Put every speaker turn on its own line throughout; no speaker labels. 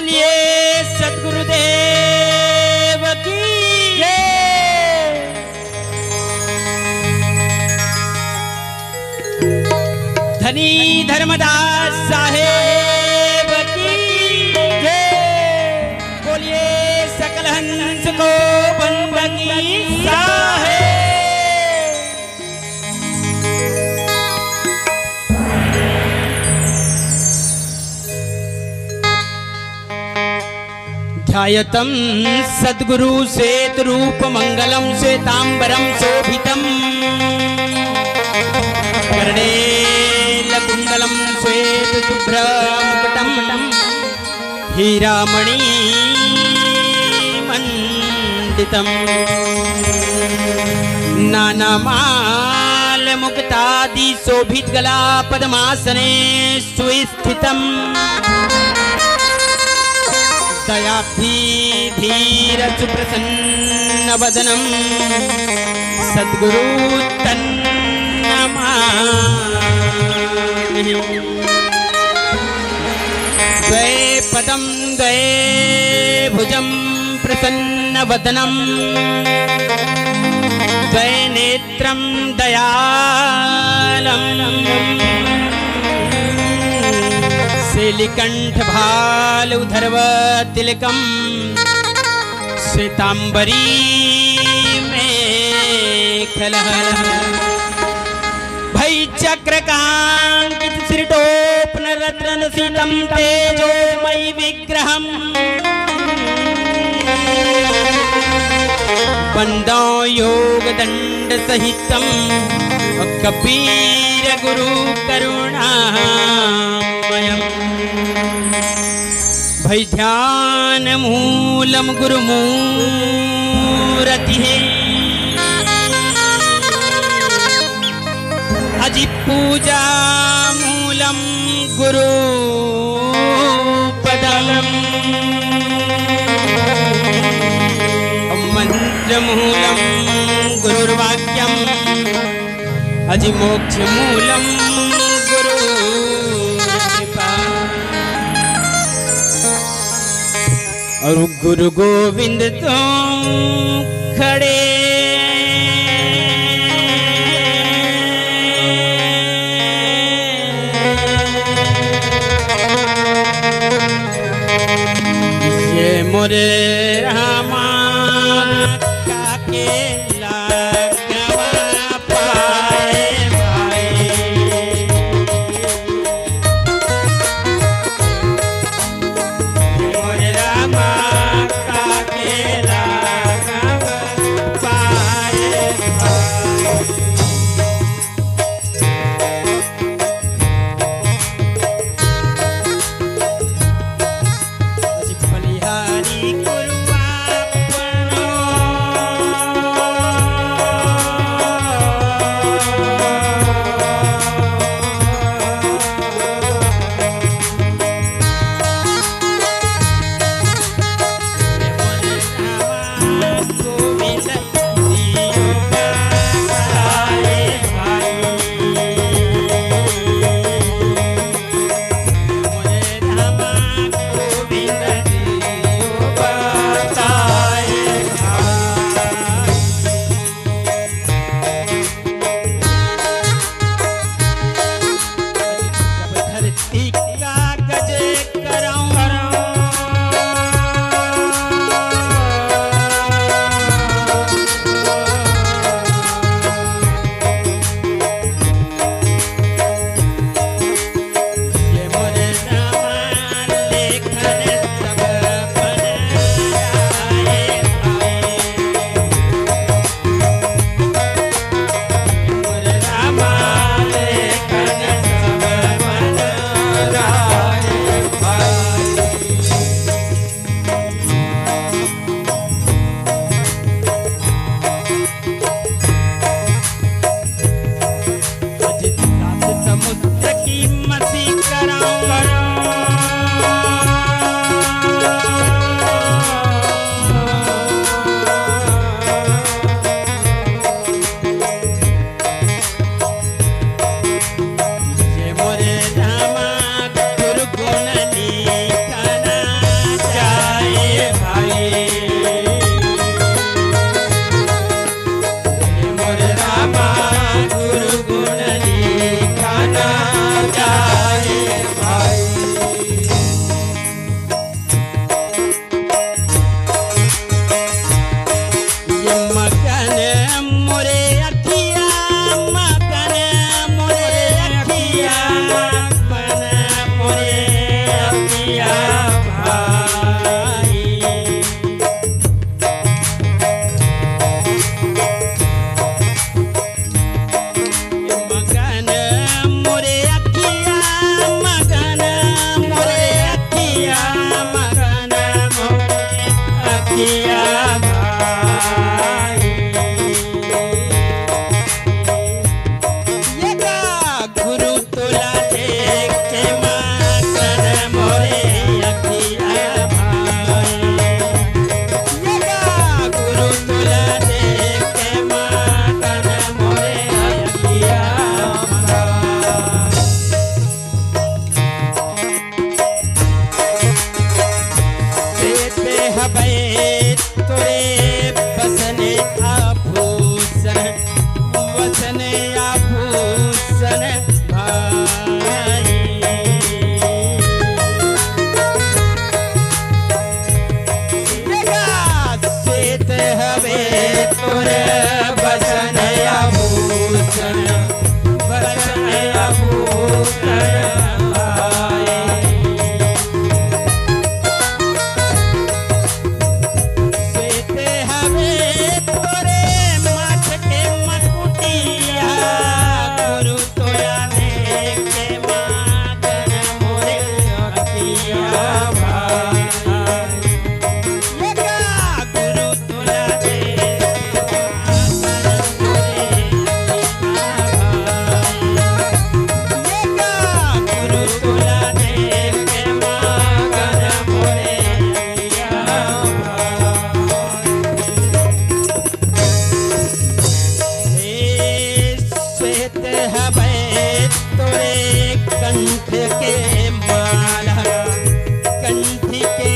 बोलिए सतगुरुदेव की जय। धनी धर्मदास साहेब की जय। बोलिए सकल हंस को बंदगी साहेब। ध्यायतं सद्गुरु श्वेत रूप मंगलम श्वेतांबरम शोभितम कर्णेलकुंडलम श्वेत शुभ्रमुकुटम हीरामणि मंडितम नानामाल मुक्तादि शोभित गला पद्मासने सुस्थितम दयाब्धि धीर सुप्रसन्न वदनम सद्गुरु तन्नमामि। द्वे पदम द्वे भुजम प्रसन्न वदनम द्वे नेत्रम दयालम श्रीकंठ भालुधर्व तिलकम श्वेतांबरी मेखला भई चक्रकांकित श्रीटोपन रत्न सीतम तेजोमयी विग्रहम वंदो योग दंड सहितम कबीर गुरु करुणामयम् भई ध्यान मूलम गुरु मूरति है अजि पूजा मूलम गुरु पदम मंत्र मूलम गुरुर्वाक्यम अजि मोक्ष मूलम गुरु कृपा और गुरु गोविंद तुम खड़े ये मोरे रामा काके अखिया भाई ये का गुरु तोला देख के मातन मोरे अखिया भाई ये का गुरु तोला देख के मातन मोरे अखिया हबे तोरे बसने आभूषण वसने आभूषण भाई श्वेत हबे तोरे बसने आभूषण वसने आभूषण कंठ के माला कंठ के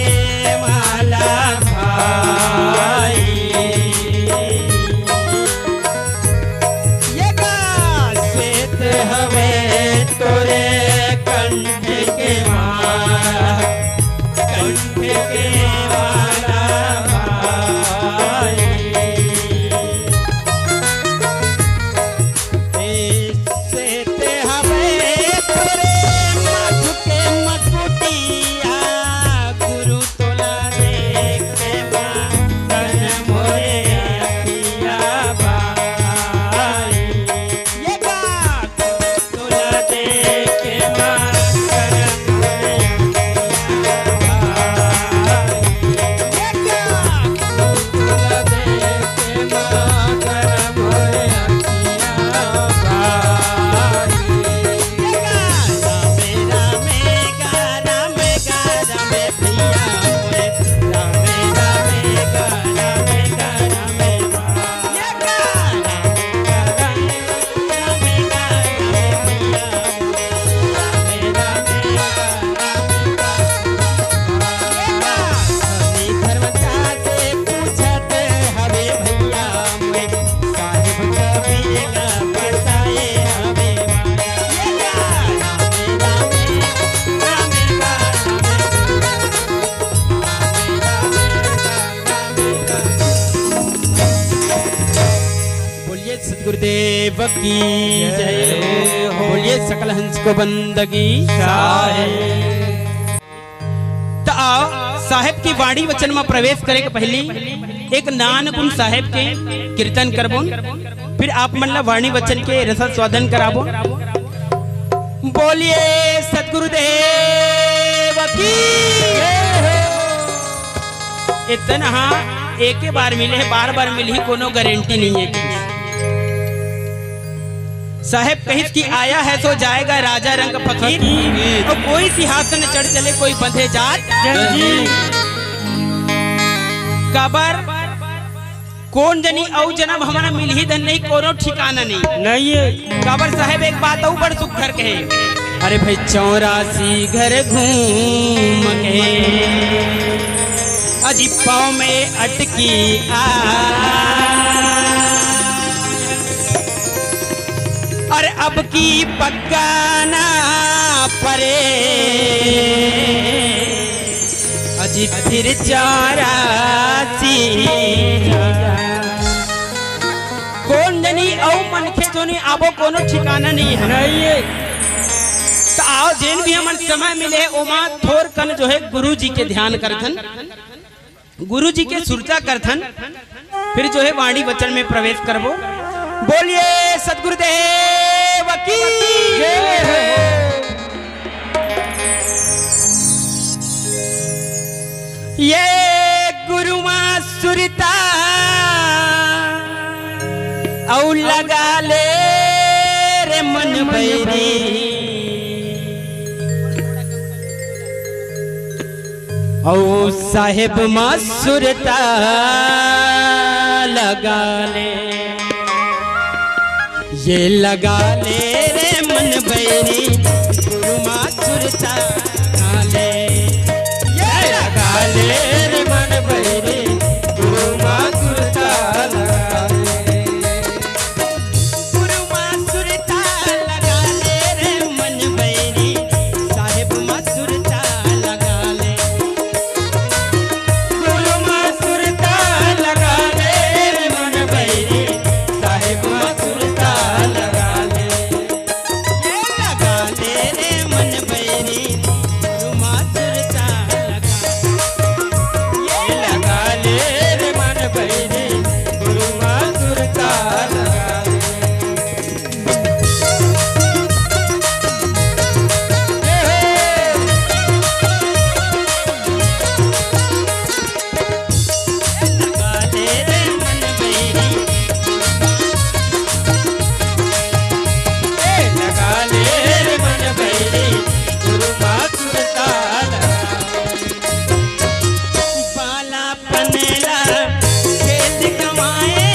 माला भाई ये का श्वेत हवे तोरे कंठ के माला कंठ के माला भाई श्वेत हवे गुरुदेव की जय हो। बोलिए सकल हंस को बंदगी तो आओ साहेब की वाणी वचन में प्रवेश करे के पहली एक नान गुण साहेब के कीर्तन करबो फिर आप मन ला वाणी वचन के रस स्वादन कराबो। बोलिए सतगुरुदेव की इतना एक ही बार मिले बार बार मिली कोनो गारंटी नहीं है। साहेब कहित की आया है तो जाएगा राजा रंग फकीर और कोई सिंहासन चढ़ चले कोई बंधे जात कबर कौन जनी औ जन्म हमारा मिल ही धन नहीं कोनो ठिकाना नहीं है। कबर साहेब एक बात औ बड़ सुख कर कहे अरे भाई 84 घर घूम के अजी पाँव में अटकी और अब की पकाना परे अजी फिर 84 कौन जनी औ मनखे जो नहीं आबो कोनो ठिकाना नहीं है। तो आओ जेन भी हमन समय मिले ओमा थोर कन जो है गुरु जी के ध्यान करथन गुरु जी के सुरता करथन फिर जो है वाणी वचन में प्रवेश करबो। बोलिए सतगुरुदेव की जय हो। ये गुरुमा सुरता औ लगा ले रे मन बैरी औ साहेब माँ सुरता लगा ले, ये लगा ले रे मन बैरी गुरु माँ सुरता लगा ले, ये लगा ले रे मन बैरी गुरु माँ सुरता लगा ले, गुरु माँ सुरता लगा ले रे मन बैरी साहेब माँ सुरता लगा ले, गुरु माँ सुरता लगा ले रे मन बैरी साहेब माँ सुरता लगा ले, ये लगा ले रे मन बैरी गुरु माँ सुरता लगा, ये लगा ले रे मन बैरी गुरु माँ सुरता लगा ले। लगा ले रे मन बैरी, लगा ले रे मन बैरी गुरु माँ सुरता लगा, बाला पनेला खेत कमाए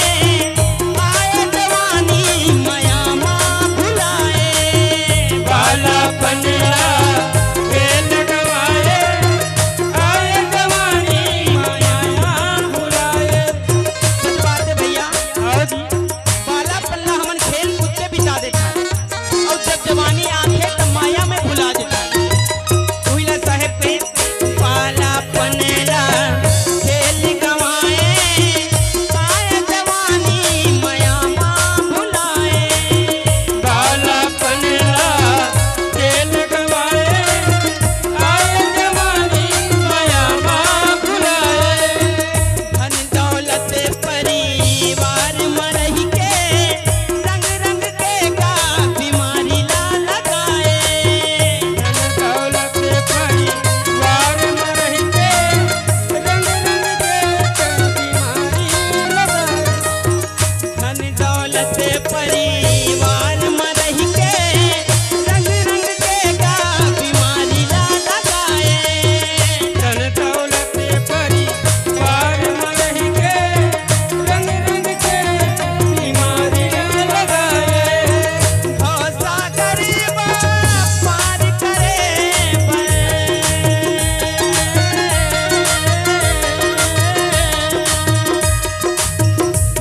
आए जवानी माया माँ भुलाए, बाला पनेला खेत कमाए आए जवानी माया माँ भुलाए। सच बात है भैया, बाला पल्ला हमन खेल कूद के बिता देता है और जब जवानी आके तब माया में भुला देता है। उहिला साहेब पे बाला पनेला खेल गवाए आए जवानी माया माँ भुलाए, बाला पनेला खेल गवाए आए जवानी माया माँ भुलाए, धन दौलत परिवार में रह के रंग रंग के का बीमारी ला लगाए, धन दौलत परिवार में रह के रंग रंग के का बीमारी लगाए, धन दौलत परिवार में रह के रंग रंग के का बीमारी ला लगाए, धन दौलत परिवार में रह के रंग रंग के बीमारी ला लगाए, भौसा गरीबा पार करे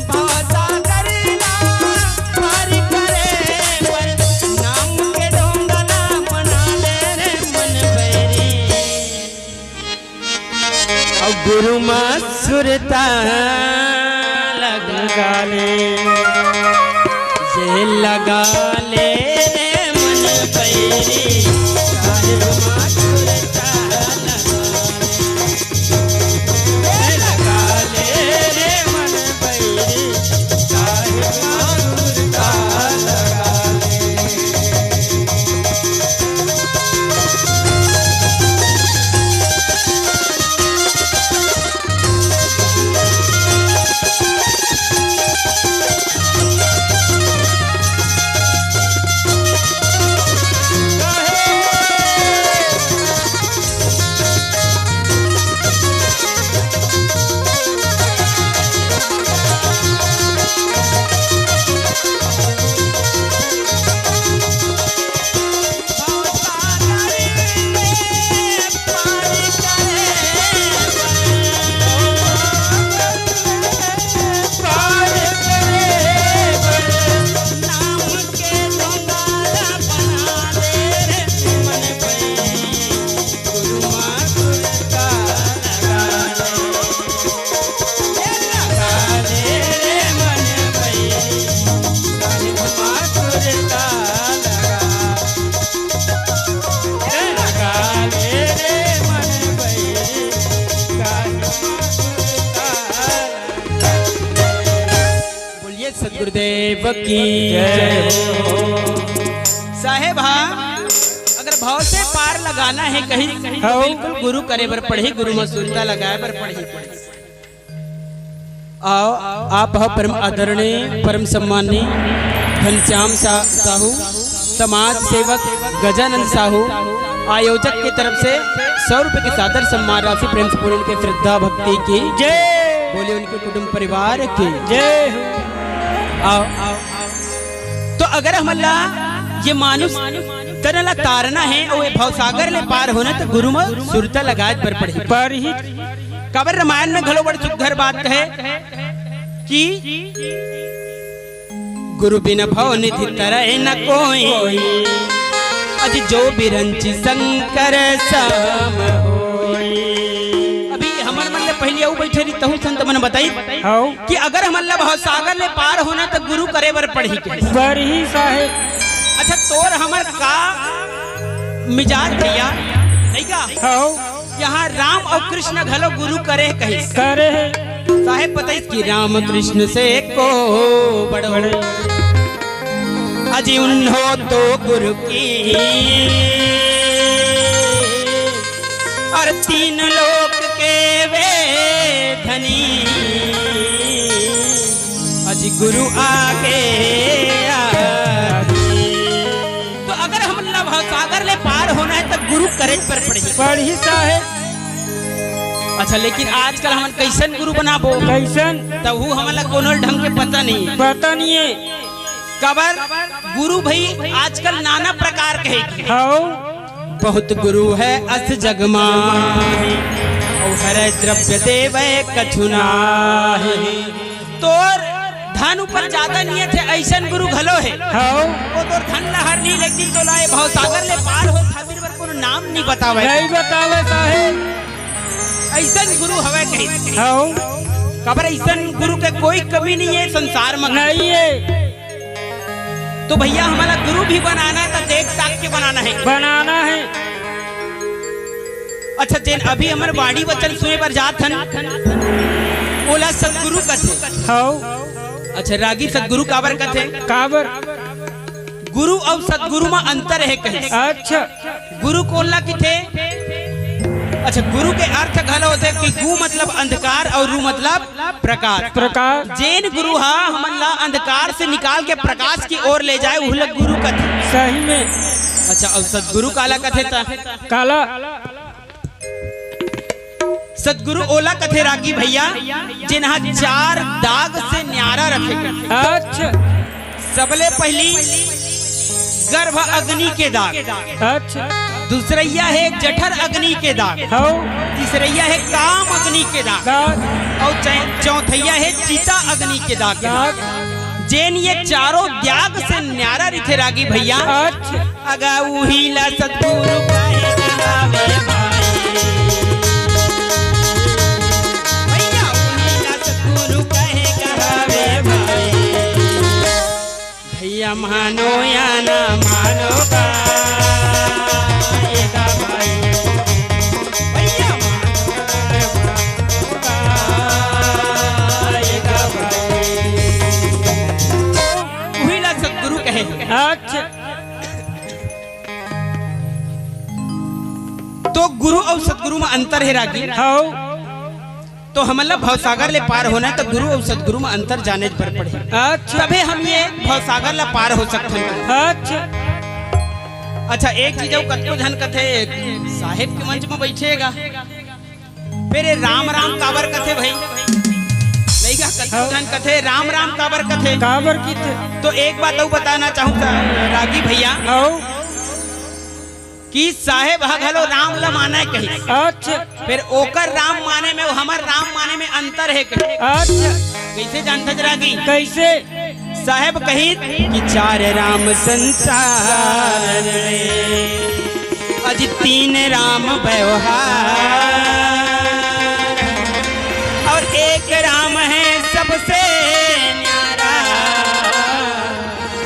भौसा गरीबा पार करे नाम के डोंगला बना ले रे मन बैरी और गुरु माँ सुरता लगा ले, ये लगा ले रे मन बैरी साहेब माँ सुरता लगा ले, ये लगा ले रे मन बैरी साहेब माँ सुरता लगा ले। सदगुरुदेव की जय हो। साहेब हाँ, अगर भाव से पार लगाना है कहीं तो बिल्कुल गुरु करे बर पढ़े, गुरु में सुरता लगाए बर पढ़े। आओ आप परम आदरणीय परम सम्माननीय घनश्याम साहू समाज सेवक गजानंद साहू आयोजक की तरफ से 100 रुपए की सादर सम्मान राशि प्रेम से पूर्ण के श्रद्धा भक्ति की जय बोले उनके कुटुंब परिवार की जय। आओ तो अगर हम अल्लाह ये मानुष तरला तारना है और भवसागर ले पार होना तो गुरु में सुरता लगात पर ही कबर रामायण में घलो बड़ सुघर बात है कि गुरु बिना भव निधि तरह न कोई अज जो बिरंच शंकर सम होई। अभी हमर मन ले पहले आऊ बैठे रही तहु संत मन बताई कि अगर हम अल्लाह भवसागर ले पार होना तो गुरु करे बर पढ़ी साहेब। अच्छा तोर हमर का मिजाज भैया नहीं का यहाँ राम और कृष्ण घलो गुरु करे कही करे साहेब बताइए कि राम कृष्ण से को बड़े अजी उन्हो तो गुरु की और 3 लोक के वे धनी अजी गुरु आगे सागर ले पार होना है तो गुरु करे पर पढ़ी साहेब। अच्छा लेकिन आजकल हम कैसन गुरु बनाबो कैसन तब वो हमला कोनो ढंग के पता नहीं है कबर गुरु भाई आजकल नाना प्रकार के बहुत गुरु है अस जगमा और हर द्रव्य देवे कछुना तोर धन ऊपर ज्यादा नहीं है ऐसन गुरु घलो है वो तो धन लहर नहीं लेकिन तो लाए भवसागर ले पार हो खातिर बर कोनो नाम नहीं बतावे साहेब ऐसन गुरु हवे कही खबर ऐसन गुरु के कोई कमी नहीं है संसार में नहीं है। तो भैया हमारा गुरु भी बनाना है तो देख ताक के बनाना है। अच्छा जेन अभी हमारे बाड़ी वचन सुने पर जात हन ओला सदगुरु कथे अच्छा रागी सदगुरु काबर कथे काबर गुरु और सदगुरु में अंतर है कहे अच्छा गुरु कोला किथे अच्छा गुरु के अर्थ घलो होते कि गु मतलब अंधकार और रू मतलब प्रकाश जैन गुरु हा हमला अंधकार से निकाल के प्रकाश की ओर ले जाए उहला गुरु कथे सही में। अच्छा और सदगुरु काला कथे ता काला सदगुरु ओला कथे रागी भैया जिन्हा 4 दाग से न्यारा रखे अच्छा सबले पहली गर्भ अग्नि के दाग अच्छा दूसरैया है जठर अग्नि के दाग तीसरैया है काम अग्नि के दाग और चौथैया है चिता अग्नि के दाग जैन ये चारों त्याग से न्यारा रखे रागी भैया अच्छा अगा उहीला सदगुरु भैया मानो या ना मानो का सदगुरु कहे अच्छा तो गुरु और सदगुरु में अंतर है रागी तो हमला भवसागर ले पार होना है तो गुरु और सदगुरु में अंतर जाने पर पड़े अच्छा तभी हम ये भवसागर ले पार हो सकते हैं अच्छा एक चीज कतो जन कथे साहेब के मंच में बैठेगा फिर राम राम काबर कथे भाई नहीं का कतो जन कथे राम राम काबर कथे की तो एक बात और बताना चाहूँगा रागी भैया कि साहेब हलो राम ला माने कही अच्छा फिर ओकर राम माने में हमार राम माने में अंतर है कही अच्छा कैसे जानते रागी कैसे साहेब कही कि 4 राम संसार अज 3 राम व्यवहार और 1 राम है सबसे न्यारा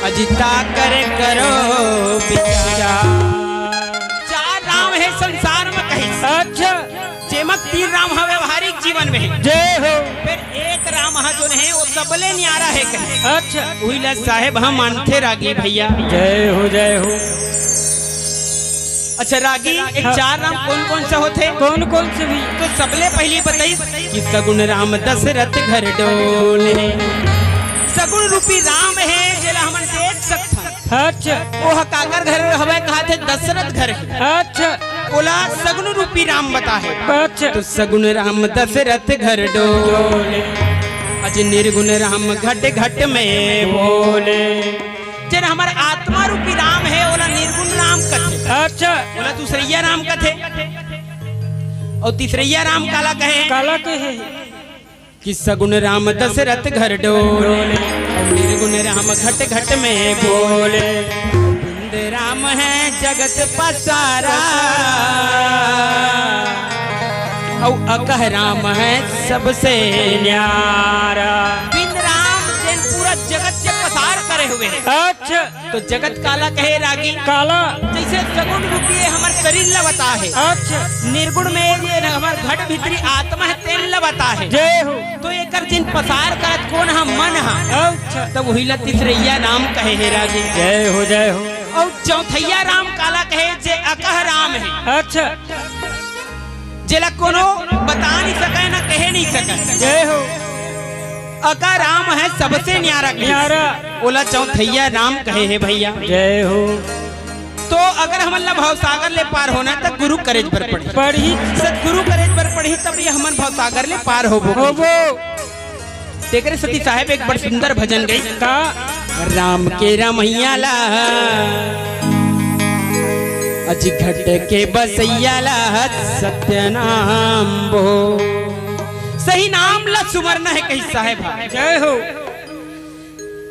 अजिता कर करो विचार संसार में कहीं अच्छा जेमक 3 राम है व्यवहारिक जीवन में जय हो फिर 1 राम है जो है वो सबले न्यारा है कहीं अच्छा वही साहेब हम मानते रागी भैया जय हो अच्छा रागी एक चार नाम कौन कौन सा होते?
कौन कौन से भी?
तो सबले पहली बताई कि सगुन राम दशरथ घर डोले। सगुन रूपी राम है जेला हमन देख सकथन।
अच्छा
वो काकर घर हवे कहा थे दशरथ घर।
अच्छा
बोला सगुन रूपी राम बता है।
अच्छा
तो सगुन राम दशरथ घर डोले। अज निर्गुण राम घट घट में बोले। जन हमारे आत्मा रूपी राम है ओला निर्गुण राम कथे।
अच्छा
बोला दूसरैया राम कथे और तीसरैया राम काला कहे।
काला के है
कि सगुन राम दशरथ घर डोले और निर्गुण राम घट घट में बोले। बिंद राम है जगत पसारा और अकह राम है सबसे न्यारा। बिंद राम जैन पूरा जगत से पसार करे हुए हैं।
अच्छा
तो जगत काला कहे रागी।
काला
जैसे सगुन रूपी हमार शरीर लबता है।
अच्छा
निर्गुण में ये हमार घट भीतरी आत्मा है तेल लबता है।
जय हो।
तो एकर जिन पसार करत कौन हम मन हा।
अच्छा
तब वही ला तीसरैया राम कहे हे रागी।
जय हो जय हो।
और चौथैया राम काला कहे जे अकह राम है।
अच्छा
जेला कोनो बता नहीं सके ना कहे नहीं सके।
जय हो।
अका राम है सबसे न्यारा
न्यारा।
ओला चौथैया राम कहे है भैया।
जय हो।
तो अगर हमन ला भवसागर ले पार होना तो गुरु करेज पर पढ़ी।
पढ़ी
सतगुरु करेज पर पढ़ी तब ये हमन भवसागर ले पार होबो। तेकरे सती साहेब एक बड़ सुंदर भजन गई
का
राम के रमैया ला अज घट के बसैया ला सत्य नाम बो। सही नाम ला सुमरना है कही साहेब।
जय हो।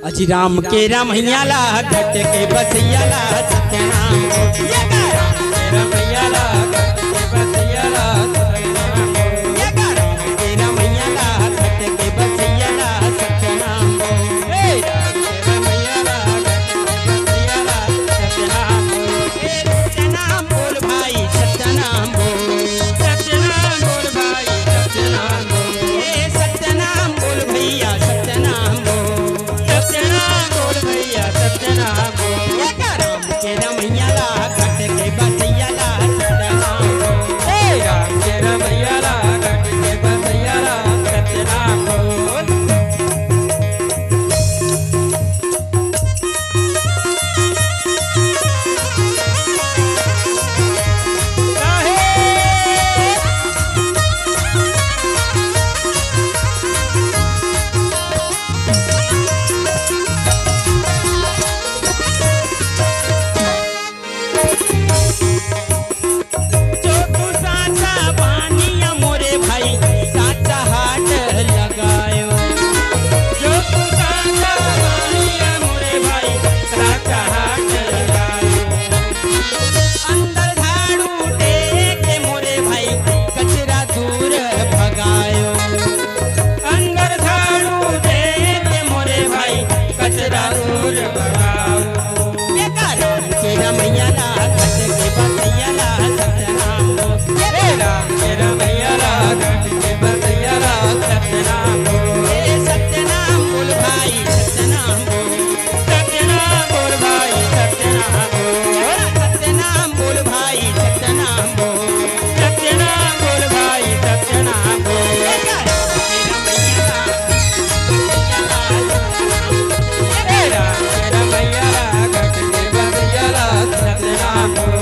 अज राम के रमैया ला घट के बसैया ला सत्य नाम बो। ये गा राम के रमैया ला घट के बसैया ला सत्य नाम बो। ये गा राम के रमैया ला घट के बसैया ला सत्य नाम बो। हे राम के रमैया ला घट के बसैया ला सत्य नाम बो। हे सत्य नाम बोल भाई सत्य नाम बोल। सत्य नाम बोल भाई सत्य नाम बोल। हे सत्य नाम बोल भैया सत्य नाम बोल। सत्य नाम बोल भैया सत्य नाम बोल। ये गा राम के रमैया ला घट के बसैया ला सत्य नाम बोल। हे राम के रमैया ला घट के बसैया ला सत्य नाम बोल। चोटू साचा बानिया मोरे भाई साचा हाट लगायो। चोटू साचा बानिया मोरे भाई साचा हाट लगायो। अंदर झाड़ू दे के मोरे भाई कचरा दूर भगायो। अंदर झाड़ू दे के मोरे भाई कचरा दूर भगाओ। ये गा राम के रमैया ला घट के बसैया ला सत्य नाम बो। हे राम के रमैया ला घट के बसैया ला सत्य नाम बो। हे सत्य नाम बोल भाई सत्य नाम बोल। सत्य नाम बोल भाई सत्य नाम बोल। सत्य नाम बोल भाई सत्य नाम बोल। सत्य नाम बोल भाई सत्य नाम बोल। हे गा राम के रमैया ला बसैया ला सत्य नाम बो। हे राम के रमैया ला घट के बसैया ला सत्य नाम बो।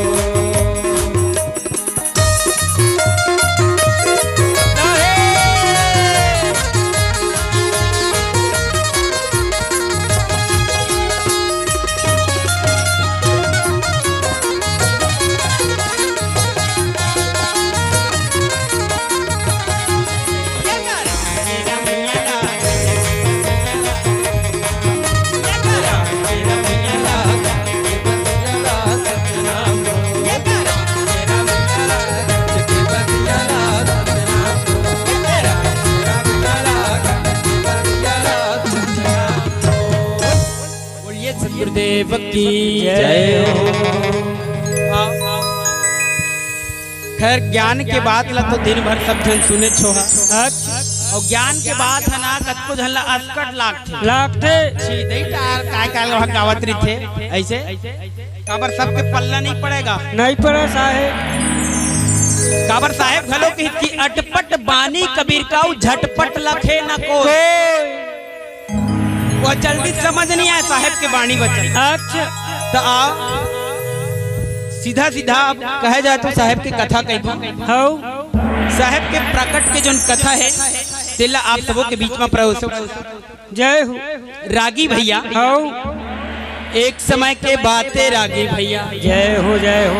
ये गा राम के रमैया ला ये गा राम के रमैया ला घट के बसैया ला सत्य नाम बो। ये गा राम के रमैया ला घट के बसैया ला सत्य नाम बो। ये गा राम के रमैया ला घट के बसैया ला सत्य नाम बो। बोलिए सतगुरुदेव की जय हो। खैर ज्ञान के बात ला तो दिन भर सब जन सुने छोहा। और ज्ञान के बात है ना कतको झन ला अस्कट लागथे।
लागते
सीधे ही काय काय लोहा गावत रही थे ऐसे काबर सबके पल्ला नहीं पड़ेगा।
नहीं पड़ा साहेब।
काबर साहेब घलो की अटपट बानी कबीर का झटपट लखे न कोई। वो जल्दी समझ नहीं आया साहेब के बानी बचन।
अच्छा
तो आओ सीधा सीधा आप कहे जाए तो साहेब की कथा कही।
हो
साहेब के प्रकट के जो कथा है तिल्ला आप सबों के बीच में प्रवेश।
जय हो
रागी भैया
हो।
एक समय के बातें रागी भैया।
जय हो जय हो।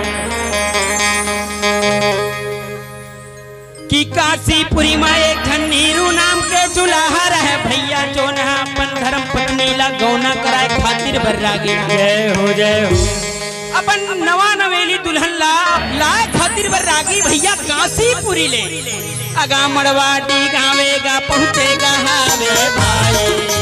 कि काशीपुरी में एक नीरू नाम के चुलाहा रहे भैया जो न अपन धर्म पत्नी ला गौना कराए खातिर भर रागी।
जय हो जय हो।
अपन नवा नवेली दुल्हन लाए खातिर भर रागी भैया काशीपुरी ले। अगा मड़वाडी गावेगा पहुंचेगा हावे भाई।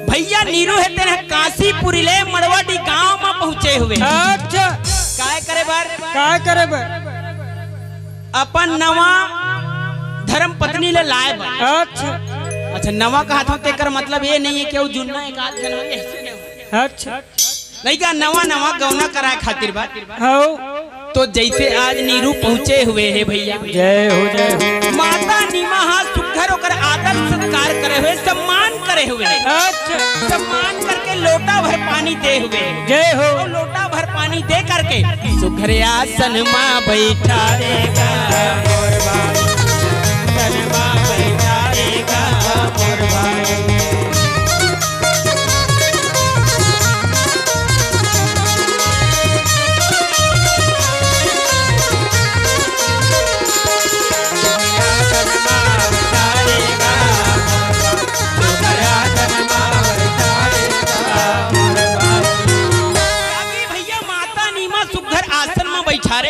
भैया नीरू है तेरे काशीपुरी ले मड़वाडी गांव में पहुंचे हुए।
अच्छा
काय करे बर अपन नवा धर्म पत्नी ले लाए बर। अच्छा नवा कहा था तेकर मतलब ये नहीं है कि वो जुन्ना एक आध जन है।
अच्छा
नहीं का नवा गौना कराए खातिर बात
हो।
तो जैसे आज नीरू पहुंचे हुए है भैया।
जय हो जय हो।
माता नीमा सुखर होकर आदर सत्कार करे हुए सम्मान करे हुए।
अच्छा
सम्मान करके लोटा भर पानी दे हुए।
जय हो।
तो लोटा भर पानी दे करके सुखर आसन माँ बैठाएगा मोर भाई। आसन माँ बैठाएगा मोर भाई।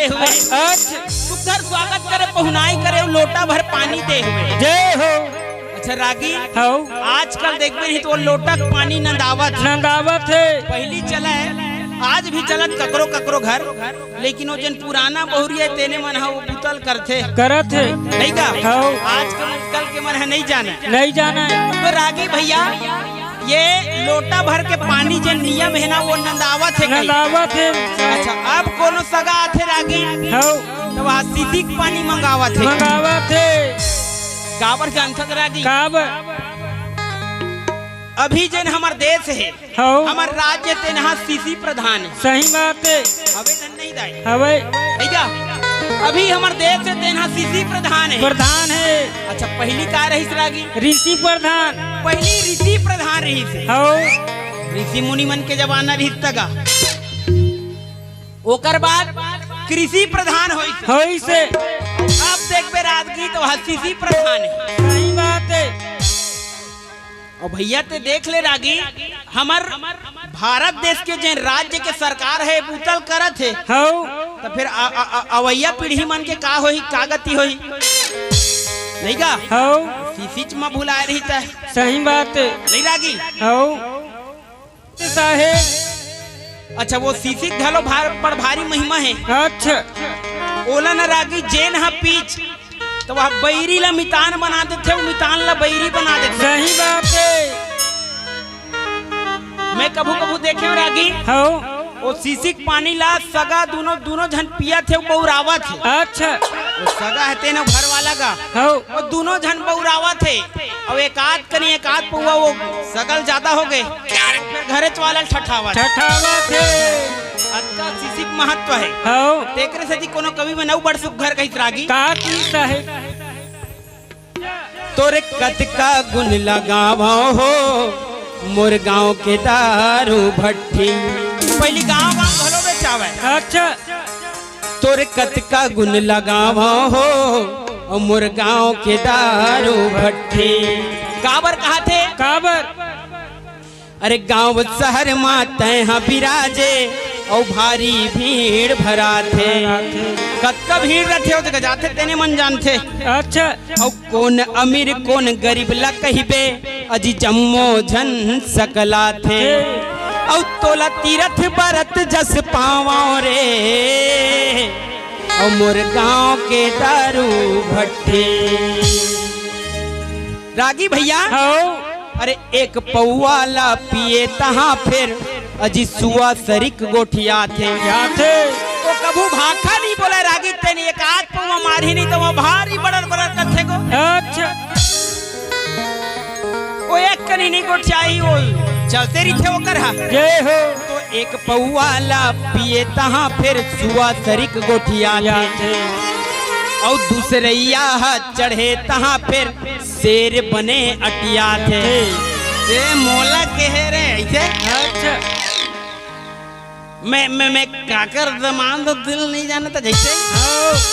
हुए सुखर स्वागत करे पहुनाई करे लोटा भर पानी दे हुए।
जय हो।
अच्छा रागी
हो।
आजकल देखते हैं तो लोटा पानी नंदावत
है।
पहली चला है आज भी चलत ककरो घर लेकिन वो जन पुराना बहुरिया तेने मन वो पुतल करते नहीं का। आजकल के मन है नहीं जाना। तो रागी भैया ये लोटा भर के पानी जो नियम है ना वो नंदावत है। अच्छा अब कोनो सगा आथे रागी तो वहाँ सीधी पानी मंगावत है। काबर जानता रागी अभी जन हमार देश है हमार राज्य तेन सीसी प्रधान है।
सही बात है।
नहीं दाई अभी हमार देश से तेन सीसी प्रधान है। अच्छा पहली का रही रागी
ऋषि प्रधान।
पहली ऋषि प्रधान रही से ऋषि मुनि मन के जमाना रही तगा। ओकर बाद कृषि प्रधान होई से अब देख बे राजगी तो सीसी प्रधान है।
सही बात है।
और भैया ते देख ले रागी हमार भारत देश के जो राज्य के सरकार है पुतल करत है तो फिर अवैया पीढ़ी मन के का होई का गति होई नहीं का। सीसीच में भुला रही था।
सही बात है।
नहीं रागी
साहेब।
अच्छा वो सीसी घलो पर भारी महिमा है।
अच्छा
ओला न रागी जेन हा पीछ तो वह बैरी ला मितान बना देते मितान ला बैरी बना देते।
सही बात है।
मैं कभू देखे रागी वो सीसी पानी ला सगा दोनों जन पिया थे बहुरावा थे।
अच्छा
वो सगा है तेने घर वाला का वो दोनों जन बहुरावा थे और एक आध पुआ वो सगल ज्यादा हो गए घरे वाला ठठावा
थे।
अच्छा सीसी महत्व है। तेकरे से जी कोनो कवि में नौ बड़ सुख घर कही रागी
का है
तोरे कत का गुण लगावा हो मोर गांव के दारू भट्टी। पहली गांव घलो बेचावे।
अच्छा
तोरे कत का गुण लगावा हो मोर गांव के दारू भट्टी। काबर कहा थे अरे गांव शहर माते हाँ बिराजे और भारी भीड़ भरा थे। कत्का भीड़ रखे हो तो जाते तेने मन जानते।
अच्छा
और कौन अमीर कौन गरीब ला कहिबे अजी जम्मो झन सकला थे। औ तोला तीरथ बरत जस पावा रे और मोर गांव के दारू भट्टे। रागी भैया अरे एक पौवाला पिए तहाँ फिर अजी सुआ सरिक गोठिया थे वो कभू भाखा नहीं बोला रागी तेनी एक आध पौवा मारी नहीं तो वो भारी बड़र बड़र कथे को
अच्छा
वो एक कनी नहीं गोठिया ही वो चलते रही थे वो कर
जय हो।
तो एक पौवाला पिए तहाँ फिर सुआ सरिक गोठिया थे और दूसरैया चढ़े तहाँ फिर शेर बने अटिया थे। ये मोला के है रे ऐसे
अच्छा
मैं काकर जमान तो दिल नहीं जाना था जैसे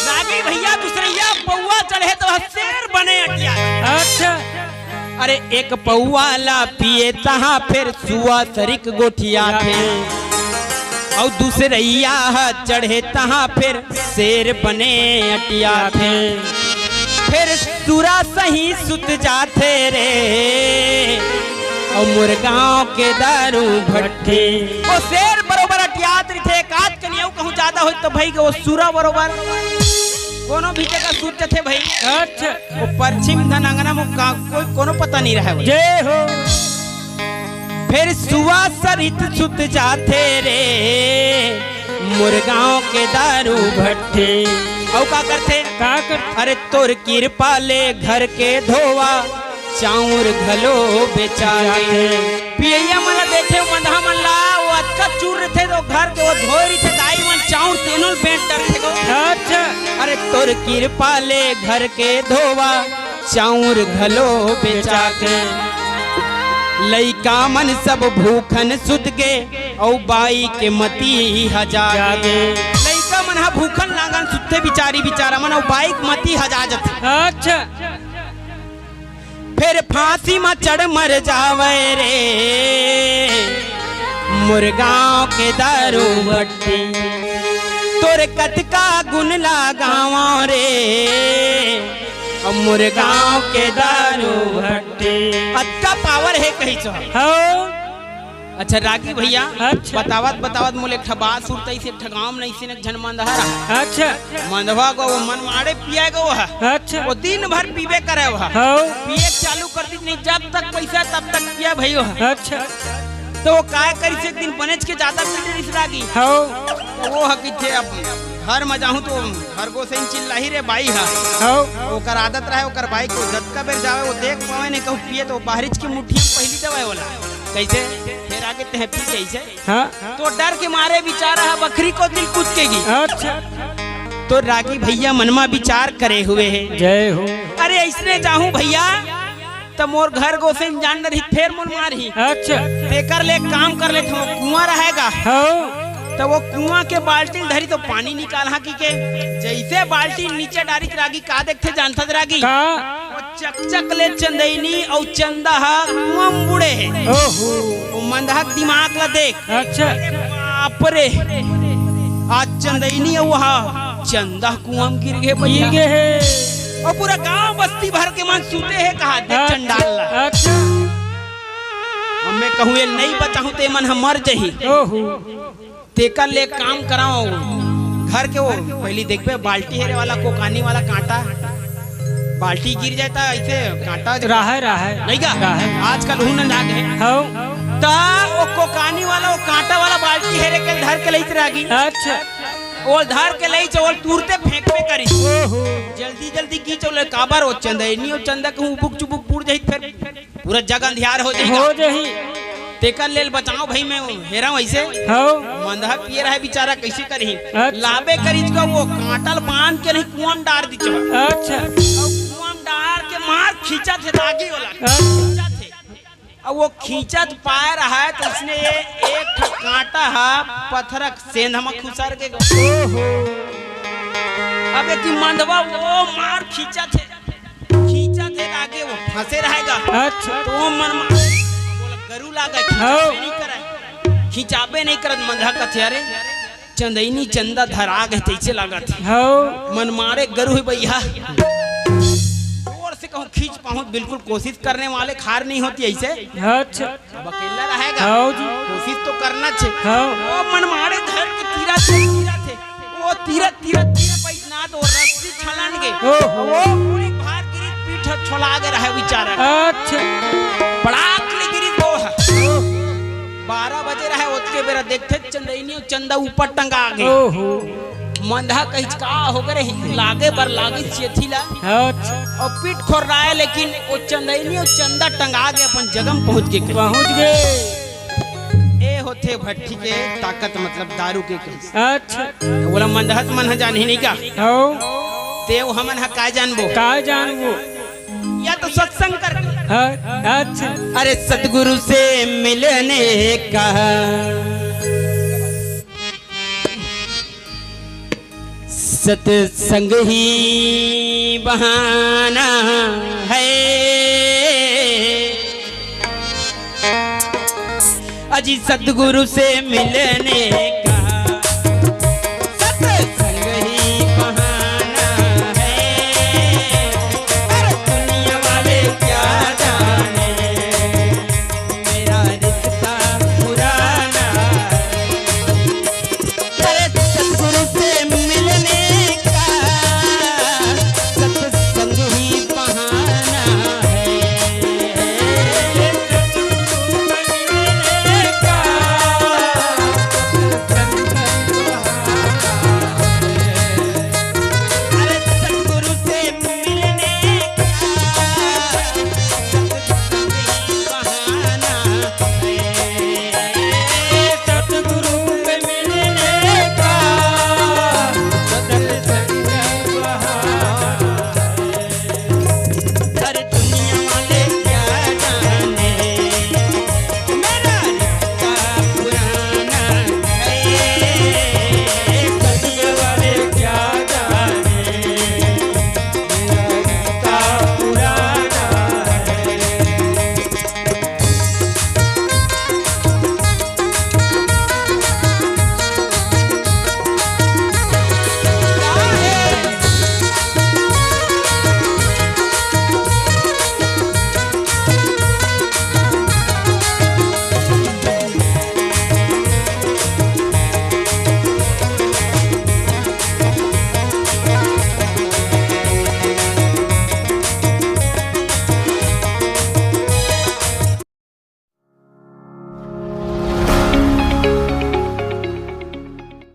रागी भैया दूसरैया पौवा चढ़े तो शेर बने अटिया।
अच्छा
अरे एक पौवाला पिए तहाँ फिर सुआ सरिक गोठिया थे और दूसरैया चढ़े तहाँ फिर शेर बने अटिया थे। फिर सुरा सही सुत जाते रे और मुर्गांव के दारू भट्टे वो शेर बरोबर अटियात थे। काज कनियो कहूँ ज्यादा हो तो भाई वो सुरा बरोबर कोनो भी जगह सूत थे भाई।
अच्छा
वो पश्चिम धनांगना में कोई कोनो पता नहीं रहा है।
जय हो।
फिर सुआ सरित सुत जाते रे मुर्गांव के दारू भट्टे और का करते अरे तोर कृपा ले घर के धोवा चाउर घलो बेचारे पिया मन देखे मधा मन ला वो अच्छा चूर थे तो घर के वो धोरी थे दाई मन चाउर तेनों बेट डरते को।
अच्छा
अरे तोर कृपा ले घर के धोवा चाउर घलो बेचा के लइका मन सब भूखन सुध के और बाई के मती हजागे लइका मन हा भूखन लागन सुते बिचारी बिचारा मन और बाई के मती हजाजत।
अच्छा
फिर फांसी में चढ़ मर जावे रे मुर्गांव के दारू भट्टी तोर कतका गुन लगावा रे और मुर्गांव के दारू भट्टी अच्छा पावर है कहीं सो। अच्छा रागी भैया
अच्छा।
बतावत मोले ठबा सुरता इसे ठगाम नहीं से झन मंदहा रहा।
अच्छा
मंदवा को वो मन मारे पिया गो है।
अच्छा
वो दिन भर पीवे करे वो पिए चालू कर दी नहीं जब तक पैसा तब तक पिया भैया।
अच्छा
तो वो काय करी से एक दिन बनेच के ज्यादा पीते इस रागी तो वो हकी थे अब घर में जाऊं तो घर को से चिल्ला ही रे बाई हा ओकर आदत रहे ओकर बाई को झटका बेर जावे वो देख पावे नहीं कहूं पिए तो बाहरिच की मुट्ठी में पहली दवाई वाला कैसे फिर आगे ते पी कैसे तो डर के मारे बेचारा है बकरी को दिल कुचकेगी।
अच्छा
तो रागी भैया मनमा विचार करे हुए है।
जय हो।
अरे ऐसने जाऊं भैया तो मोर घर को से जान रही फिर मन मारी।
अच्छा
तेकर ले काम कर ले कुआं रहेगा तो वो कुआं के बाल्टी धरी तो पानी निकाल हा की के जैसे बाल्टी नीचे डारी रागी का देखते जानता रागी वो चकचक ले चंदैनी और चंदा हा कुआं बुड़े है।
ओहो
वो मंदहक दिमाग ला देख।
अच्छा
बाप रे आज चंदैनी वहा चंदा कुआं गिर गए
है
और पूरा गांव बस्ती भर के मन सूते है कहा देख चंडाल ला।
अच्छा
हमें कहूँ ये नहीं बताऊँ ते मन हम मर जही।
ओहो
तेकर ले काम कराओ घर के वो पहली देख पे बाल्टी हेरे वाला कोकानी वाला कांटा बाल्टी गिर जाता ऐसे कांटा
रहा
नहीं का आजकल हूं ना गए ता वो कोकानी वाला वो कांटा वाला बाल्टी हेरे के धर के लई रागी।
अच्छा
वो धर के लई चवल तुरते फेंक पे करी जल्दी जल्दी की चवल काबर वो चंदैनी और चंदा को उबुक चुबुक पूर जाई फिर पूरा जगह अंधियार हो जाई तेकर लेल बचाओ भाई मैं हेरा वैसे मंदहा पिए रहे बेचारा कैसे करी लाबे करी को वो कांटल बांध के नहीं कुआं डार दी।
अच्छा
कुआं डार के मार खींचा थे रागी वाला अब वो खींचत पाए रहा है तो उसने ये एक कांटा हा पत्थरक सेंध में खुसर के अब एक मंदवा वो मार खींचा थे आगे वो फंसे रहेगा।
अच्छा
तो मन गरू लागा खिंचाबे नहीं करत मंधा कथियारे चंदैनी चंदा धरा गए तैसे लागत मन मारे गरू भैया जोर से कहूँ खींच पाऊँ, बिल्कुल कोशिश करने वाले खार नहीं होती ऐसे।
अच्छा
अब अकेला रहेगा,
हाँ जी
कोशिश तो करना चाहिए।
हाँ
वो मनमाड़े धर के तीरा थे, वो तीरा पैसनाथ और रस्सी छलान के
ओहो।
वो पूरी भार गिरी पीठ छोला के रहे बेचारा।
अच्छा
पड़ाक ले गिरी वो 12 बजे रहे उसके बेरा देखते चंदनी चंदा ऊपर टंगा गए।
ओहो
मंधा कहीं का हो गए लागे बर लागे चेथीला
अच्छा
और पीठ खोर रहा है, लेकिन वो चंदनी और चंदा टंगा के अपन जगह पहुंच गए। ए होते भट्टी के ताकत मतलब दारू के
अच्छा
बोला मंदहत मन जान ही नहीं का
हो
ते हमन हा का जानबो
का जानबो
या तो सत्संग कर।
अच्छा
अरे सतगुरु से मिलने का सत्संग ही बहाना है, अजी सतगुरु से मिलने